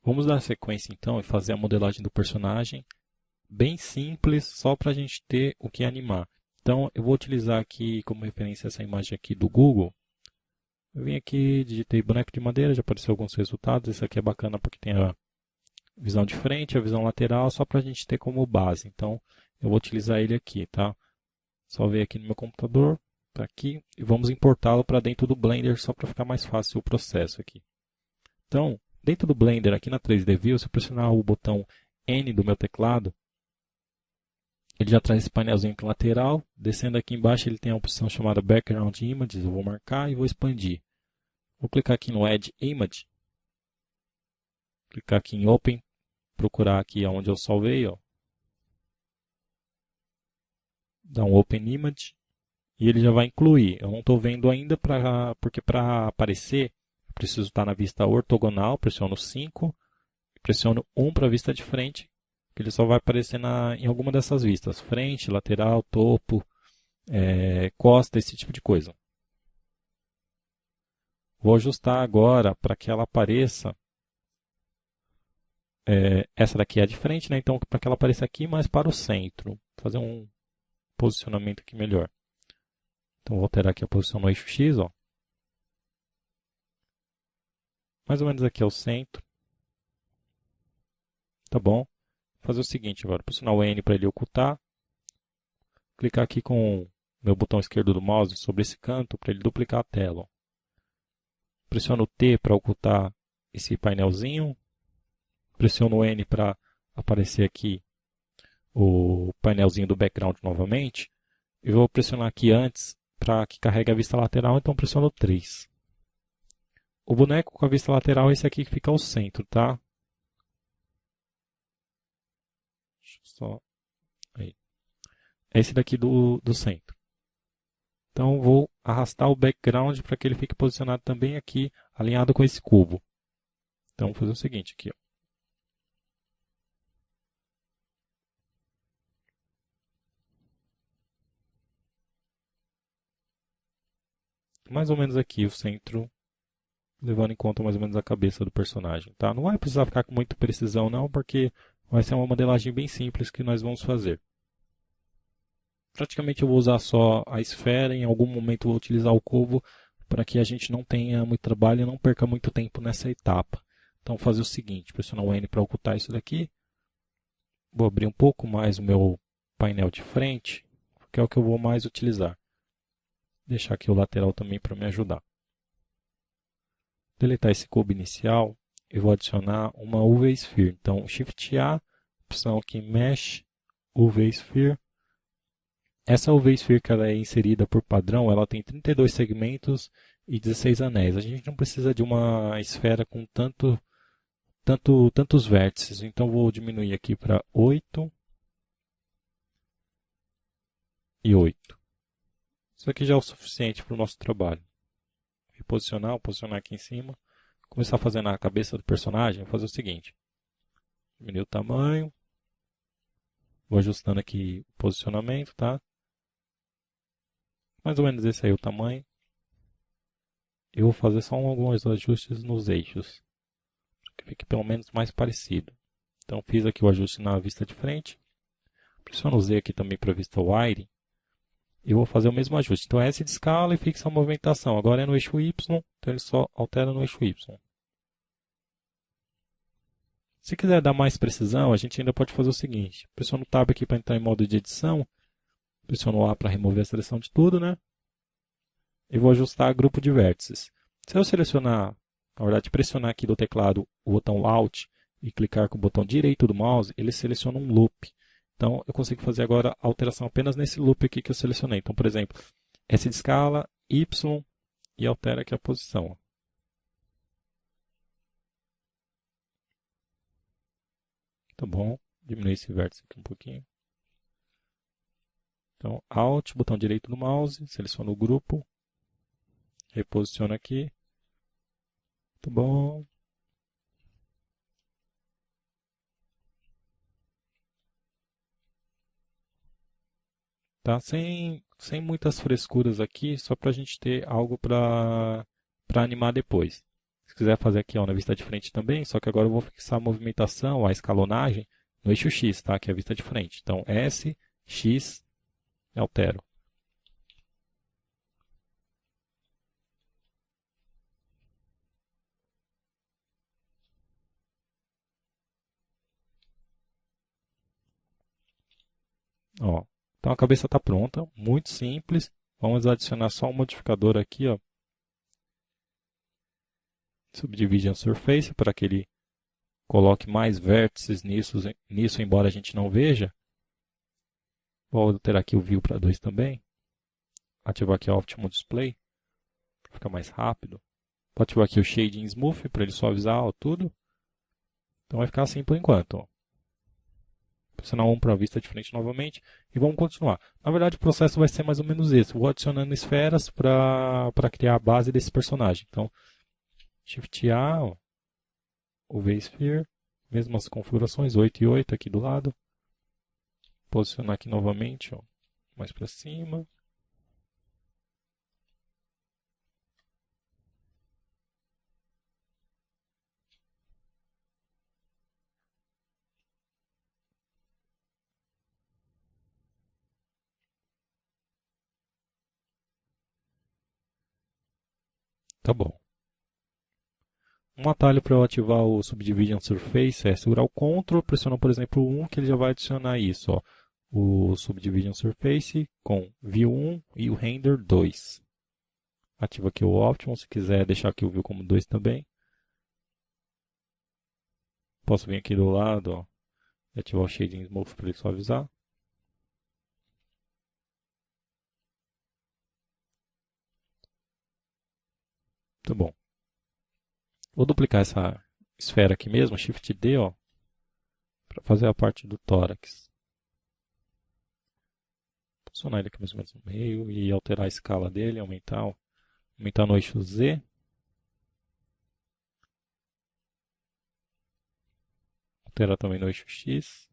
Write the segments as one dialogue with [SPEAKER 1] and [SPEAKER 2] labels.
[SPEAKER 1] Vamos dar sequência então e fazer a modelagem do personagem bem simples, só para a gente ter o que animar. Então eu vou utilizar aqui como referência essa imagem aqui do Google. Eu vim aqui, digitei boneco de madeira, já apareceu alguns resultados. Esse aqui é bacana porque tem a visão de frente, a visão lateral, só para a gente ter como base. Então eu vou utilizar ele aqui, tá? Só ver aqui no meu computador, tá aqui, e vamos importá-lo para dentro do Blender só para ficar mais fácil o processo aqui. Então, dentro do Blender, aqui na 3D View, se eu pressionar o botão N do meu teclado, ele já traz esse painelzinho aqui lateral. Descendo aqui embaixo, ele tem a opção chamada Background Images. Eu vou marcar e vou expandir. Vou clicar aqui no Add Image. Clicar aqui em Open. Procurar aqui onde eu salvei. Ó. Dá um Open Image. E ele já vai incluir. Eu não estou vendo ainda, porque para aparecer, eu preciso estar na vista ortogonal. Pressiono 5. Pressiono 1 para a vista de frente. Que ele só vai aparecer em alguma dessas vistas. Frente, lateral, topo, costa, esse tipo de coisa. Vou ajustar agora para que ela apareça. Essa daqui é a de frente, né? Então para que ela apareça aqui, mais para o centro. Vou fazer um posicionamento aqui melhor. Então vou alterar aqui a posição no eixo X. Ó. Mais ou menos aqui é o centro. Tá bom? Vou fazer o seguinte agora. Pressionar o N para ele ocultar. Clicar aqui com o meu botão esquerdo do mouse sobre esse canto para ele duplicar a tela. Ó. Pressiono o T para ocultar esse painelzinho. Pressiono o N para aparecer aqui o painelzinho do background novamente. Eu vou pressionar aqui antes para que carregue a vista lateral, então pressiono 3. O boneco com a vista lateral é esse aqui que fica ao centro, tá? Deixa eu só... Aí. É esse daqui do centro. Então vou arrastar o background para que ele fique posicionado também aqui, alinhado com esse cubo. Então vou fazer o seguinte aqui, ó. Mais ou menos aqui o centro, levando em conta mais ou menos a cabeça do personagem, tá? Não vai precisar ficar com muita precisão não, porque vai ser uma modelagem bem simples que nós vamos fazer. Praticamente eu vou usar só a esfera, em algum momento vou utilizar o cubo para que a gente não tenha muito trabalho e não perca muito tempo nessa etapa. Então vou fazer o seguinte, pressionar o N para ocultar isso daqui. Vou abrir um pouco mais o meu painel de frente, que é o que eu vou mais utilizar. Deixar aqui o lateral também para me ajudar. Deletar esse cubo inicial, eu vou adicionar uma UV Sphere. Então, Shift A, opção aqui Mesh, UV Sphere. Essa UV Sphere que ela é inserida por padrão, ela tem 32 segmentos e 16 anéis. A gente não precisa de uma esfera com tantos vértices. Então, vou diminuir aqui para 8 e 8. Isso aqui já é o suficiente para o nosso trabalho. Reposicionar, posicionar aqui em cima. Começar fazendo a cabeça do personagem, vou fazer o seguinte. Diminuir o tamanho. Vou ajustando aqui o posicionamento, tá? Mais ou menos esse aí é o tamanho. Eu vou fazer só alguns ajustes nos eixos. Para que fique pelo menos mais parecido. Então fiz aqui o ajuste na vista de frente. Pressiono o Z aqui também para a vista wide. E vou fazer o mesmo ajuste. Então S de escala e fixa a movimentação. Agora é no eixo Y, então ele só altera no eixo Y. Se quiser dar mais precisão, a gente ainda pode fazer o seguinte. Pressiono o Tab aqui para entrar em modo de edição. Pressiono o A para remover a seleção de tudo, né? E vou ajustar grupo de vértices. Se eu selecionar, na verdade, pressionar aqui do teclado o botão Alt e clicar com o botão direito do mouse, ele seleciona um loop. Então, eu consigo fazer agora a alteração apenas nesse loop aqui que eu selecionei. Então, por exemplo, S de escala, Y e altera aqui a posição. Tá bom, diminuir esse vértice aqui um pouquinho. Então, Alt, botão direito do mouse, seleciono o grupo, reposiciono aqui. Tá bom. Tá? Sem muitas frescuras aqui, só para a gente ter algo para animar depois. Se quiser fazer aqui ó, na vista de frente também, só que agora eu vou fixar a movimentação, a escalonagem no eixo X, tá? Que é a vista de frente. Então, S, X, altero. Ó, então a cabeça está pronta, muito simples. Vamos adicionar só um modificador aqui, ó, Subdivision Surface, para que ele coloque mais vértices nisso, embora a gente não veja. Vou alterar aqui o View para 2 também. Ativar aqui o Optimal Display, para ficar mais rápido. Vou ativar aqui o Shading Smooth, para ele suavizar ó, tudo. Então vai ficar assim por enquanto. Ó. Pressionar 1 para a vista de frente novamente e vamos continuar. Na verdade, o processo vai ser mais ou menos esse. Vou adicionando esferas para criar a base desse personagem. Então, Shift A, ó, o V-Sphere, mesmas configurações, 8 e 8 aqui do lado. Posicionar aqui novamente, ó, mais para cima. Tá bom. Um atalho para eu ativar o Subdivision Surface é segurar o Ctrl, pressionar por exemplo o 1, que ele já vai adicionar isso. Ó, o Subdivision Surface com View 1 e o Render 2. Ativa aqui o Optimum, se quiser deixar aqui o View como 2 também. Posso vir aqui do lado ó, e ativar o Shading Smooth para ele suavizar. Tá bom. Vou duplicar essa esfera aqui mesmo, Shift D, ó, para fazer a parte do tórax. Posicionar ele aqui mais ou menos no meio e alterar a escala dele, aumentar no eixo Z. Alterar também no eixo X.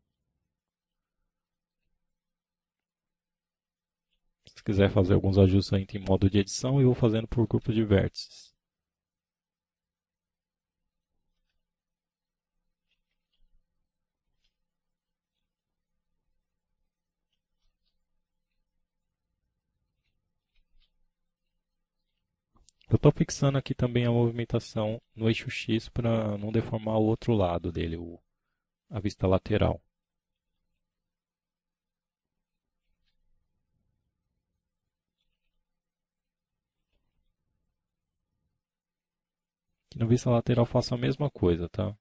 [SPEAKER 1] Se quiser fazer alguns ajustes aí em modo de edição, eu vou fazendo por grupo de vértices. Eu estou fixando aqui também a movimentação no eixo X para não deformar o outro lado dele, a vista lateral. Aqui na vista lateral faço a mesma coisa, tá?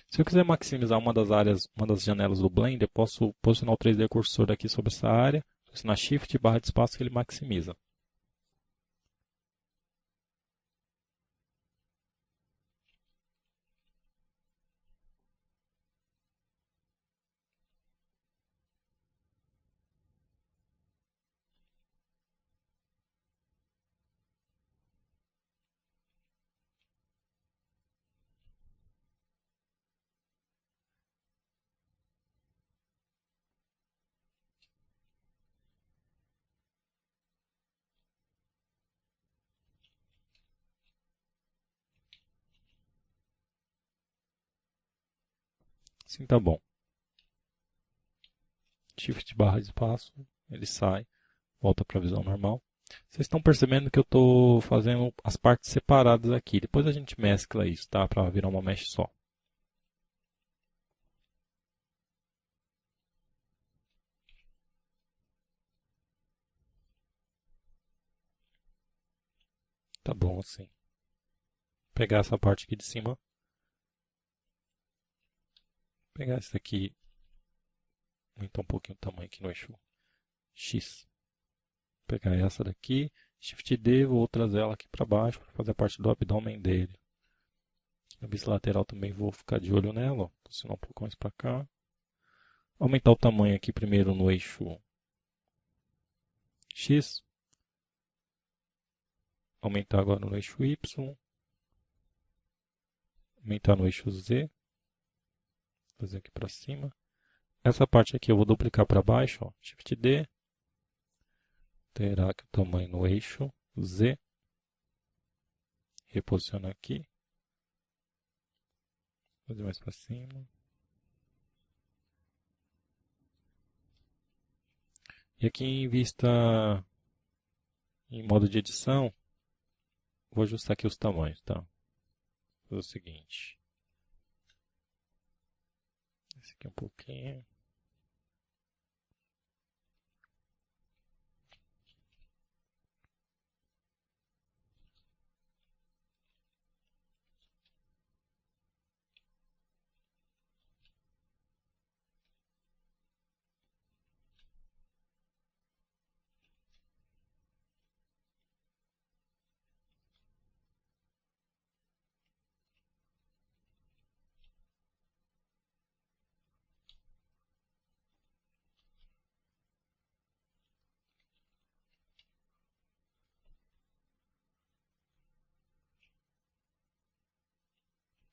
[SPEAKER 1] Se eu quiser maximizar uma das áreas, uma das janelas do Blender, posso posicionar o 3D cursor aqui sobre essa área, pressionar Shift e barra de espaço que ele maximiza. Assim tá bom. Shift barra de espaço, ele sai, volta para a visão normal. Vocês estão percebendo que eu estou fazendo as partes separadas aqui. Depois a gente mescla isso, tá? Para virar uma mesh só. Tá bom assim. Pegar essa parte aqui de cima. Pegar essa aqui. Aumentar um pouquinho o tamanho aqui no eixo X. Pegar essa daqui. Shift D, vou trazer ela aqui para baixo para fazer a parte do abdômen dele. Na vista lateral também vou ficar de olho nela. Ó. Posicionar um pouco mais para cá. Aumentar o tamanho aqui primeiro no eixo X. Aumentar agora no eixo Y. Aumentar no eixo Z. Fazer aqui para cima. Essa parte aqui eu vou duplicar para baixo, ó, Shift D, terá aqui o tamanho no eixo Z, reposicionar aqui, fazer mais para cima. E aqui em vista, em modo de edição, vou ajustar aqui os tamanhos, tá? Vou fazer o seguinte. Esse aqui um pouquinho.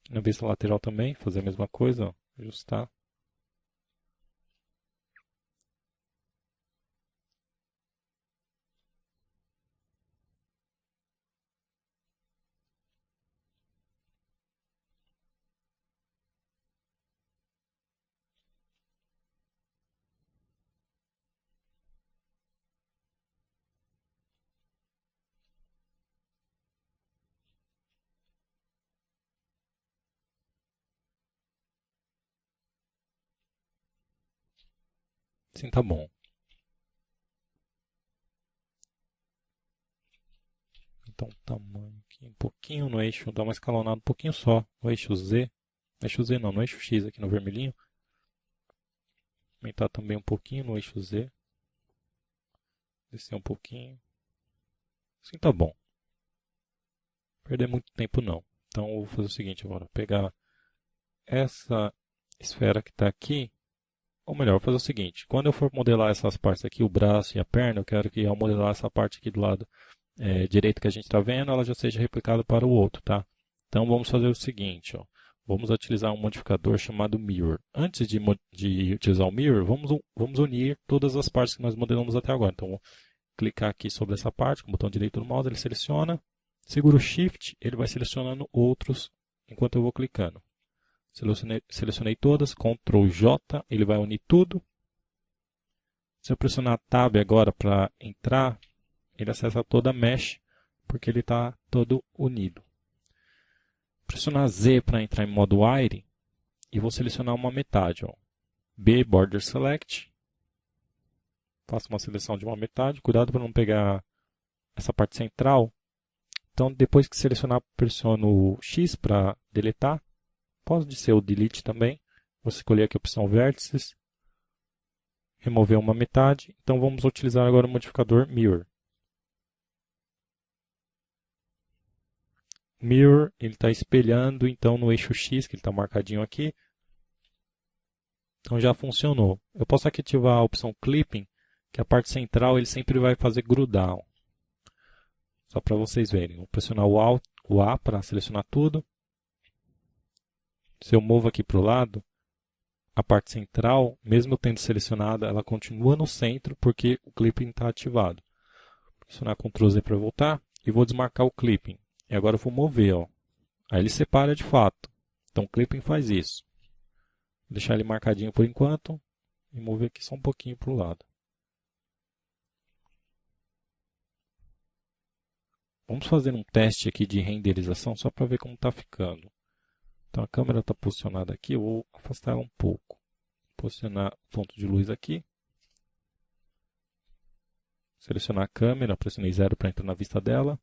[SPEAKER 1] Na vista lateral também, fazer a mesma coisa, ó, ajustar. Assim tá bom. Então, tamanho aqui, um pouquinho no eixo, dá uma escalonada um pouquinho só. No eixo Z. No eixo Z não, no eixo X aqui no vermelhinho. Aumentar também um pouquinho no eixo Z. Descer um pouquinho. Assim tá bom. Perder muito tempo não. Então eu vou fazer o seguinte agora. Pegar essa esfera que está aqui. Ou melhor, vou fazer o seguinte. Quando eu for modelar essas partes aqui, o braço e a perna, eu quero que ao modelar essa parte aqui do lado direito que a gente está vendo, ela já seja replicada para o outro, tá? Então vamos fazer o seguinte, ó. Vamos utilizar um modificador chamado Mirror. Antes de utilizar o Mirror, vamos unir todas as partes que nós modelamos até agora. Então, vou clicar aqui sobre essa parte, com o botão direito do mouse, ele seleciona. Seguro o Shift, ele vai selecionando outros enquanto eu vou clicando. Selecionei todas, Ctrl J, ele vai unir tudo. Se eu pressionar Tab agora para entrar, ele acessa toda a mesh, porque ele está todo unido. Pressionar Z para entrar em modo Wire e vou selecionar uma metade. Ó. B, Border Select. Faço uma seleção de uma metade. Cuidado para não pegar essa parte central. Então, depois que selecionar, pressiono o X para deletar. Pode ser o Delete também. Vou escolher aqui a opção Vértices. Remover uma metade. Então, vamos utilizar agora o modificador Mirror. Mirror, ele está espelhando então no eixo X, que ele está marcadinho aqui. Então já funcionou. Eu posso aqui ativar a opção Clipping, que a parte central ele sempre vai fazer grudar. Só para vocês verem. Vou pressionar o A para selecionar tudo. Se eu movo aqui para o lado, a parte central, mesmo eu tendo selecionada, ela continua no centro porque o Clipping está ativado. Vou pressionar Ctrl Z para voltar e vou desmarcar o Clipping. E agora eu vou mover. Ó. Aí ele separa de fato. Então o Clipping faz isso. Vou deixar ele marcadinho por enquanto e mover aqui só um pouquinho para o lado. Vamos fazer um teste aqui de renderização só para ver como está ficando. Então a câmera está posicionada aqui, eu vou afastar ela um pouco. Posicionar o ponto de luz aqui. Selecionar a câmera, pressionei 0 para entrar na vista dela.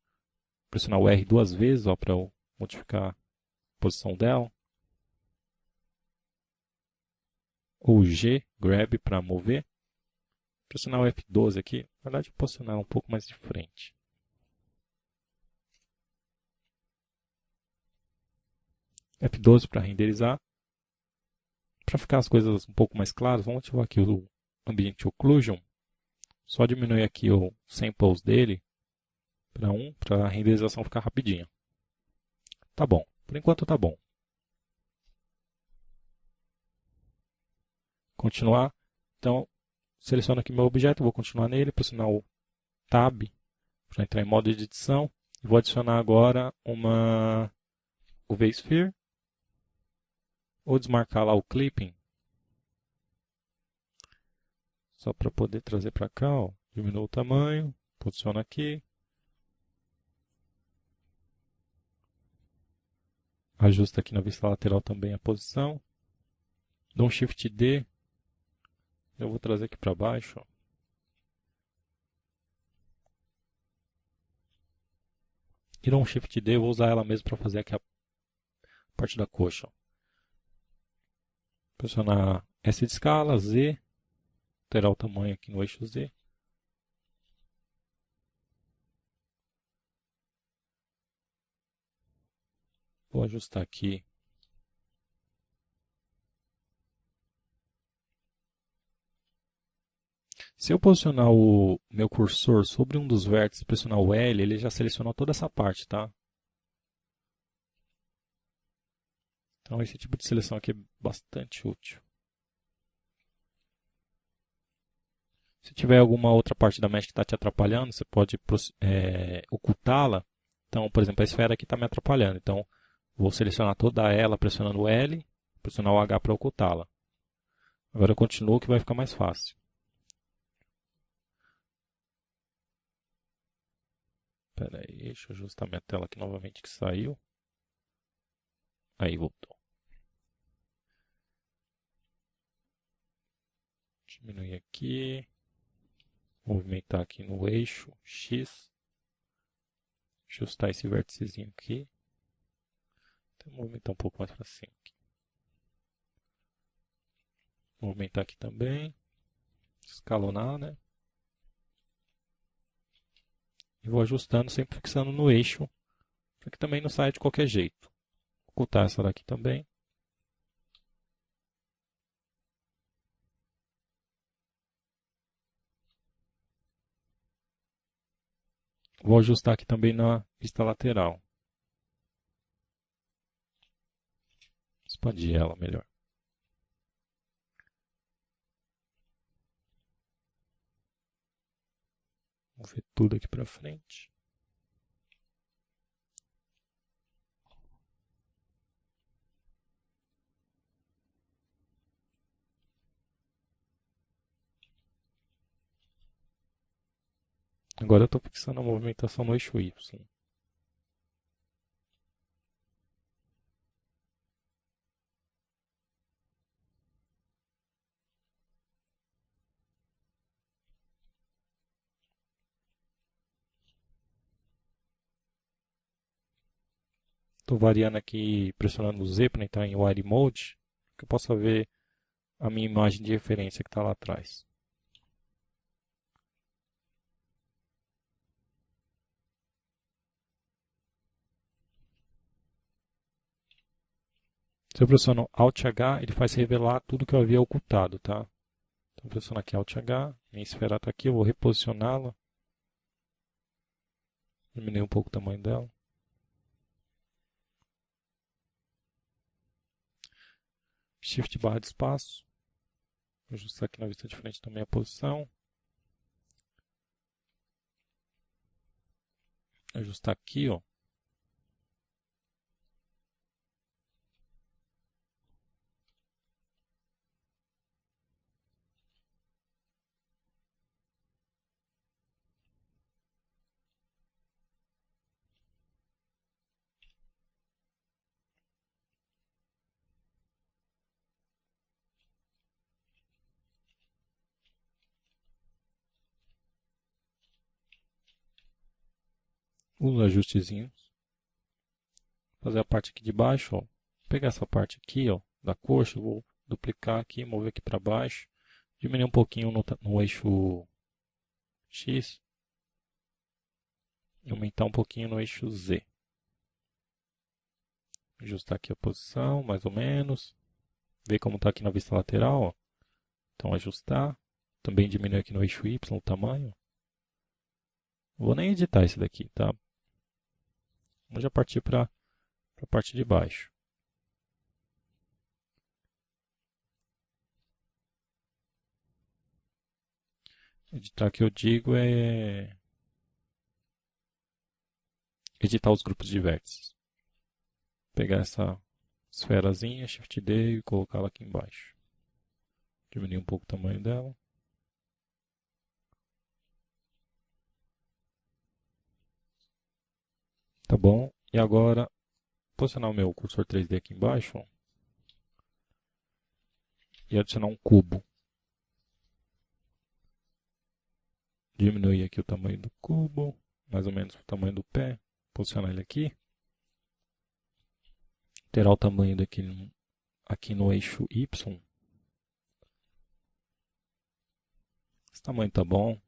[SPEAKER 1] Pressionar o R duas vezes para eu modificar a posição dela. Ou G, Grab para mover. Pressionar o F12 aqui, na verdade posicionar um pouco mais de frente. F12 para renderizar. Para ficar as coisas um pouco mais claras, vamos ativar aqui o Ambient Occlusion. Só diminuir aqui o samples dele para 1, para a renderização ficar rapidinho. Tá bom, por enquanto tá bom. Continuar. Então, seleciono aqui meu objeto, vou continuar nele, pressionar o Tab para entrar em modo de edição. E vou adicionar agora uma UV Sphere. Vou desmarcar lá o Clipping. Só para poder trazer para cá, ó. Diminuo o tamanho, posiciono aqui. Ajusta aqui na vista lateral também a posição. Dou um Shift D. Eu vou trazer aqui para baixo, ó. E dou um Shift D, eu vou usar ela mesmo para fazer aqui a parte da coxa, ó. Pressionar S de escala, Z. Alterar o tamanho aqui no eixo Z. Vou ajustar aqui. Se eu posicionar o meu cursor sobre um dos vértices e pressionar o L, ele já selecionou toda essa parte, tá? Então esse tipo de seleção aqui é bastante útil. Se tiver alguma outra parte da mesh que está te atrapalhando, você pode ocultá-la. Então, por exemplo, a esfera aqui está me atrapalhando. Então, vou selecionar toda ela pressionando o L, pressionar o H para ocultá-la. Agora eu continuo que vai ficar mais fácil. Espera aí, deixa eu ajustar minha tela aqui novamente que saiu. Aí voltou. Diminuir aqui. Movimentar aqui no eixo X. Ajustar esse vérticezinho aqui. Vou movimentar um pouco mais para cima. Aqui. Movimentar aqui também. Escalonar, né? E vou ajustando, sempre fixando no eixo, para que também não saia de qualquer jeito. Vou ocultar essa daqui também. Vou ajustar aqui também na vista lateral. Expandir ela melhor. Vou ver tudo aqui para frente. Agora eu estou fixando a movimentação no eixo Y. Estou variando aqui, pressionando o Z para entrar em Wire Mode, que eu possa ver a minha imagem de referência que está lá atrás. Se eu pressiono Alt H, ele faz revelar tudo que eu havia ocultado, tá? Então, pressiono aqui Alt H, minha esfera está aqui, eu vou reposicioná-la. Diminuir um pouco o tamanho dela. Shift barra de espaço. Vou ajustar aqui na vista de frente também a posição. Ajustar aqui, ó. Os ajustezinhos. Fazer a parte aqui de baixo, ó. Pegar essa parte aqui, ó, da coxa, vou duplicar aqui, mover aqui para baixo. Diminuir um pouquinho no eixo X. E aumentar um pouquinho no eixo Z. Ajustar aqui a posição, mais ou menos. Ver como está aqui na vista lateral, ó. Então ajustar. Também diminuir aqui no eixo Y o tamanho. Não vou nem editar esse daqui, tá? Vamos já partir para a parte de baixo. Editar que eu digo é editar os grupos de vértices. Pegar essa esferazinha, Shift D e colocá-la aqui embaixo. Diminuir um pouco o tamanho dela. Tá bom. E agora, posicionar o meu cursor 3D aqui embaixo e adicionar um cubo. Diminuir aqui o tamanho do cubo, mais ou menos o tamanho do pé. Posicionar ele aqui. Alterar o tamanho daquele aqui no eixo Y. Esse tamanho tá bom.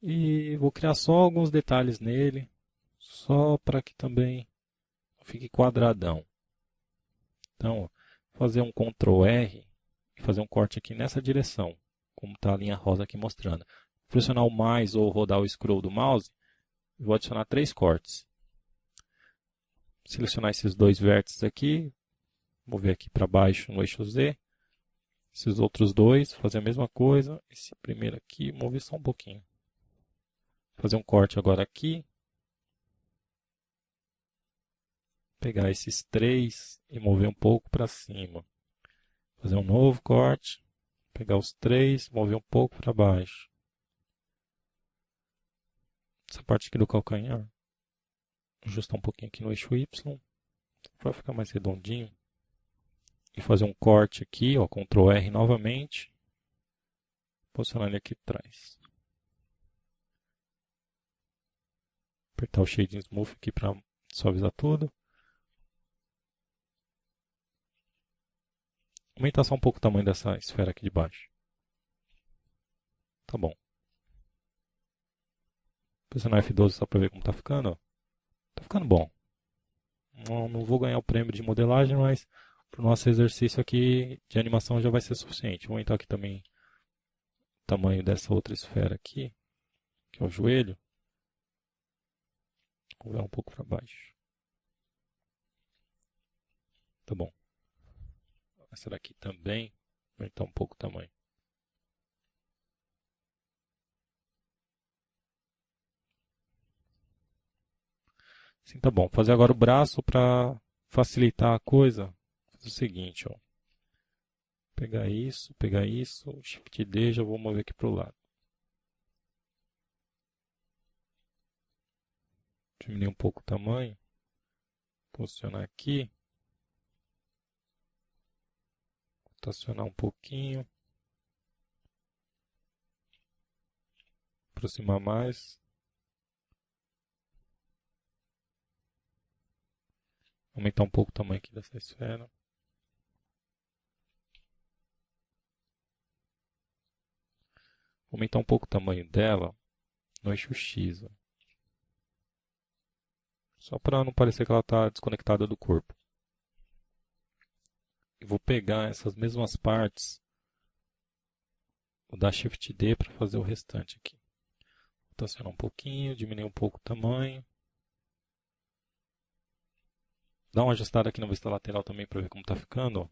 [SPEAKER 1] E vou criar só alguns detalhes nele, só para que também fique quadradão. Então, fazer um Ctrl R e fazer um corte aqui nessa direção, como está a linha rosa aqui mostrando. Pressionar o mais ou rodar o scroll do mouse, vou adicionar 3 cortes. Selecionar esses 2 vértices aqui, mover aqui para baixo no eixo Z. Esses outros 2, fazer a mesma coisa. Esse primeiro aqui, mover só um pouquinho. Fazer um corte agora aqui. Pegar esses 3 e mover um pouco para cima. Fazer um novo corte. Pegar os 3, mover um pouco para baixo. Essa parte aqui do calcanhar. Ajustar um pouquinho aqui no eixo Y. Para ficar mais redondinho. E fazer um corte aqui, ó, Ctrl R novamente. Posicionar ele aqui atrás. Apertar o Shading Smooth aqui para suavizar tudo. Aumentar só um pouco o tamanho dessa esfera aqui de baixo. Tá bom. Pressionar F12 só para ver como tá ficando. Ó. Tá ficando bom. Não vou ganhar o prêmio de modelagem, mas para o nosso exercício aqui de animação já vai ser suficiente. Vou aumentar aqui também o tamanho dessa outra esfera aqui, que é o joelho. Vou ver um pouco para baixo. Tá bom. Essa daqui também. Vou aumentar um pouco o tamanho. Assim tá bom. Fazer agora o braço para facilitar a coisa. Fazer o seguinte, ó. Pegar isso, Shift D, já vou mover aqui para o lado. Diminuir um pouco o tamanho. Posicionar aqui. Rotacionar um pouquinho. Aproximar mais. Aumentar um pouco o tamanho aqui dessa esfera. Aumentar um pouco o tamanho dela no eixo X. Ó. Só para não parecer que ela está desconectada do corpo. E vou pegar essas mesmas partes. Vou dar Shift D para fazer o restante aqui. Rotacionar um pouquinho, diminuir um pouco o tamanho. Dá uma ajustada aqui na vista lateral também para ver como está ficando. Ó.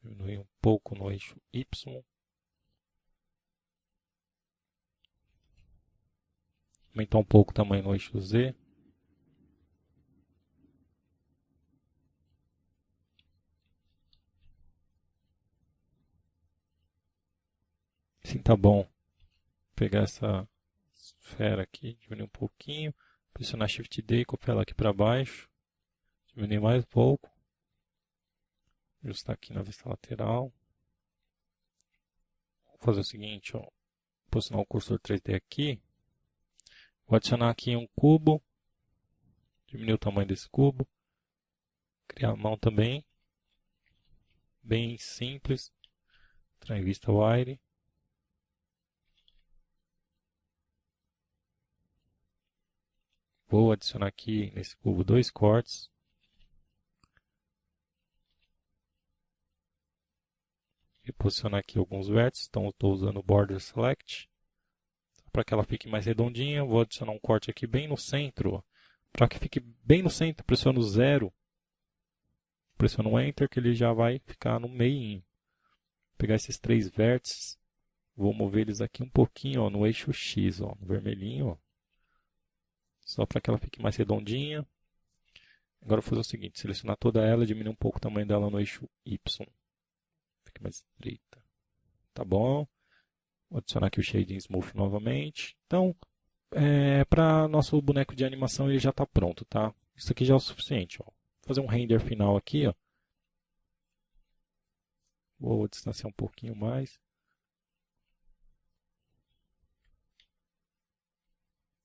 [SPEAKER 1] Diminuir um pouco no eixo Y. Aumentar um pouco o tamanho no eixo Z. Assim tá bom. Pegar essa esfera aqui, diminuir um pouquinho. Pressionar Shift D e copiar ela aqui para baixo. Diminuir mais um pouco. Ajustar aqui na vista lateral. Vou fazer o seguinte, ó. Posicionar o cursor 3D aqui. Vou adicionar aqui um cubo. Diminuir o tamanho desse cubo. Criar a mão também. Bem simples. Entrar em vista wire. Vou adicionar aqui nesse cubo 2 cortes. E posicionar aqui alguns vértices. Então, estou usando o Border Select. Para que ela fique mais redondinha, vou adicionar um corte aqui bem no centro. Para que fique bem no centro, pressiono 0. Pressiono Enter, que ele já vai ficar no meio. pegar esses 3 vértices, vou mover eles aqui um pouquinho, ó, no eixo X, ó, no vermelhinho, ó, só para que ela fique mais redondinha. Agora eu vou fazer o seguinte, selecionar toda ela e diminuir um pouco o tamanho dela no eixo Y. Fique mais estreita. Tá bom? Vou adicionar aqui o Shading Smooth novamente. Então, para nosso boneco de animação ele já está pronto, tá? Isso aqui já é o suficiente, ó. Vou fazer um render final aqui, ó. Vou distanciar um pouquinho mais.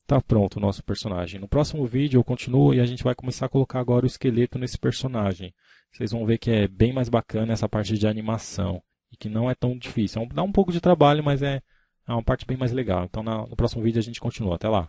[SPEAKER 1] Tá pronto o nosso personagem. No próximo vídeo eu continuo e a gente vai começar a colocar agora o esqueleto nesse personagem. Vocês vão ver que é bem mais bacana essa parte de animação e que não é tão difícil. Dá um pouco de trabalho, mas é uma parte bem mais legal. Então no próximo vídeo a gente continua. Até lá!